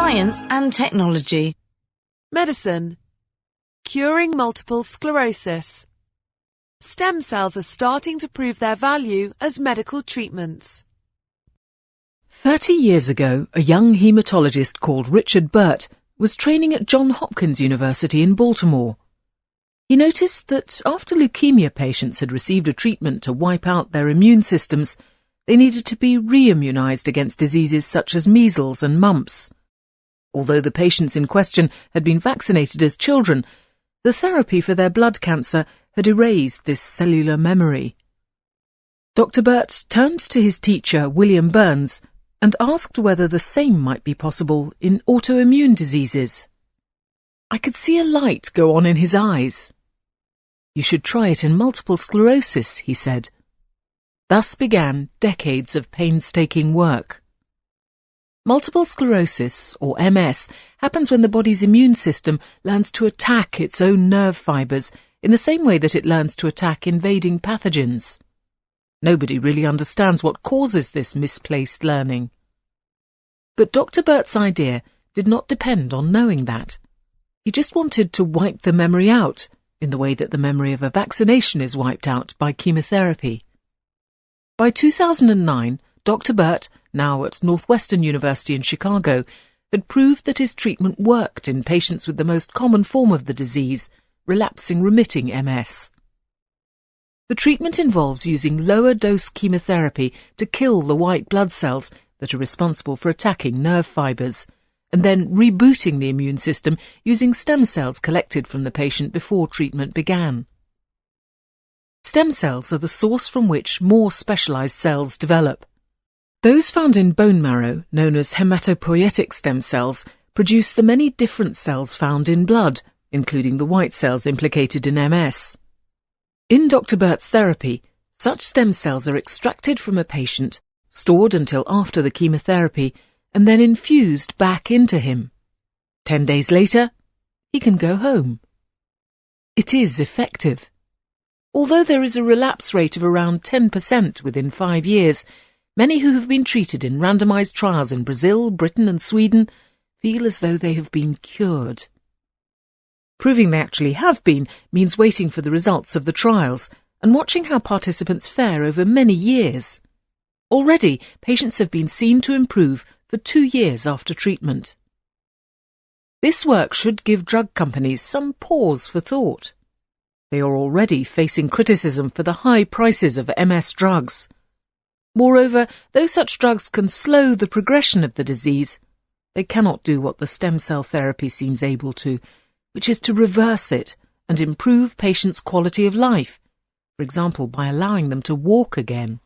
science and technology. Medicine. Curing multiple sclerosis. Stem cells are starting to prove their value as medical treatments. 30 years ago, a young haematologist called Richard Burt was training at Johns Hopkins University in Baltimore. He noticed that after leukemia patients had received a treatment to wipe out their immune systems, they needed to be re-immunised against diseases such as measles and mumps. Although the patients in question had been vaccinated as children, the therapy for their blood cancer had erased this cellular memory. Dr Burt turned to his teacher, William Burns, and asked whether the same might be possible in autoimmune diseases. I could see a light go on in his eyes. "You should try it in multiple sclerosis," he said. Thus began decades of painstaking work. Multiple sclerosis, or MS, happens when the body's immune system learns to attack its own nerve fibres in the same way that it learns to attack invading pathogens. Nobody really understands what causes this misplaced learning. But Dr Burt's idea did not depend on knowing that. He just wanted to wipe the memory out, in the way that the memory of a vaccination is wiped out by chemotherapy. By 2009, Dr Burt, now at Northwestern University in Chicago, had proved that his treatment worked in patients with the most common form of the disease, relapsing remitting MS. The treatment involves using lower-dose chemotherapy to kill the white blood cells that are responsible for attacking nerve fibres, and then rebooting the immune system using stem cells collected from the patient before treatment began. Stem cells are the source from which more specialised cells develop. Those found in bone marrow, known as hematopoietic stem cells, produce the many different cells found in blood, including the white cells implicated in MS. In Dr Burt's therapy, such stem cells are extracted from a patient, stored until after the chemotherapy, and then infused back into him. 10 days later, he can go home. It is effective. Although there is a relapse rate of around 10% within 5 years, many who have been treated in randomised trials in Brazil, Britain and Sweden feel as though they have been cured. Proving they actually have been means waiting for the results of the trials and watching how participants fare over many years. Already, patients have been seen to improve for 2 years after treatment. This work should give drug companies some pause for thought. They are already facing criticism for the high prices of MS drugs. Moreover, though such drugs can slow the progression of the disease, they cannot do what the stem cell therapy seems able to, which is to reverse it and improve patients' quality of life, for example by allowing them to walk again.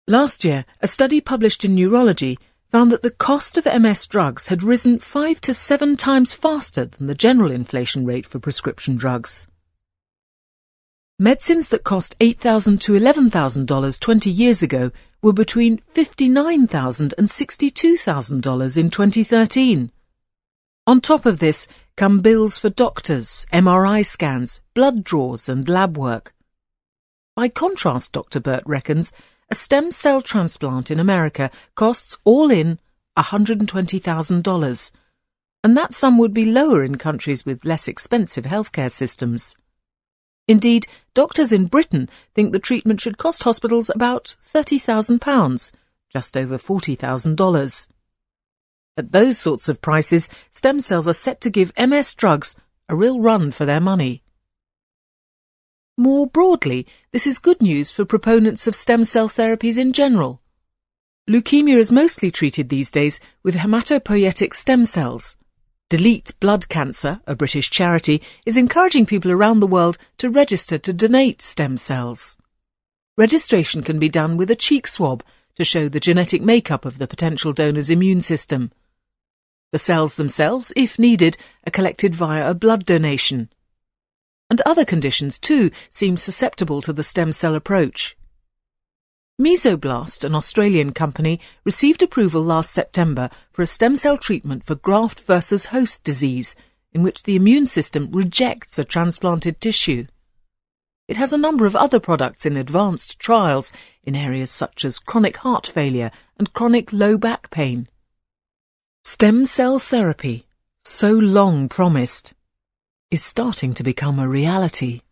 Last year, a study published in Neurology found that the cost of MS drugs had risen 5 to 7 times faster than the general inflation rate for prescription drugs. Medicines that cost $8,000 to $11,000 20 years ago were between $59,000 and $62,000 in 2013. On top of this come bills for doctors, MRI scans, blood draws and lab work. By contrast, Dr Burt reckons, a stem cell transplant in America costs all in $120,000, and that sum would be lower in countries with less expensive healthcare systems. Indeed, doctors in Britain think the treatment should cost hospitals about £30,000, just over $40,000. At those sorts of prices, stem cells are set to give MS drugs a real run for their money. More broadly, this is good news for proponents of stem cell therapies in general. Leukemia is mostly treated these days with hematopoietic stem cells. Delete Blood Cancer, a British charity, is encouraging people around the world to register to donate stem cells. Registration can be done with a cheek swab to show the genetic makeup of the potential donor's immune system. The cells themselves, if needed, are collected via a blood donation. And other conditions, too, seem susceptible to the stem cell approach. Mesoblast, an Australian company, received approval last September for a stem cell treatment for graft versus host disease, in which the immune system rejects a transplanted tissue. It has a number of other products in advanced trials in areas such as chronic heart failure and chronic low back pain. Stem cell therapy, so long promised, is starting to become a reality.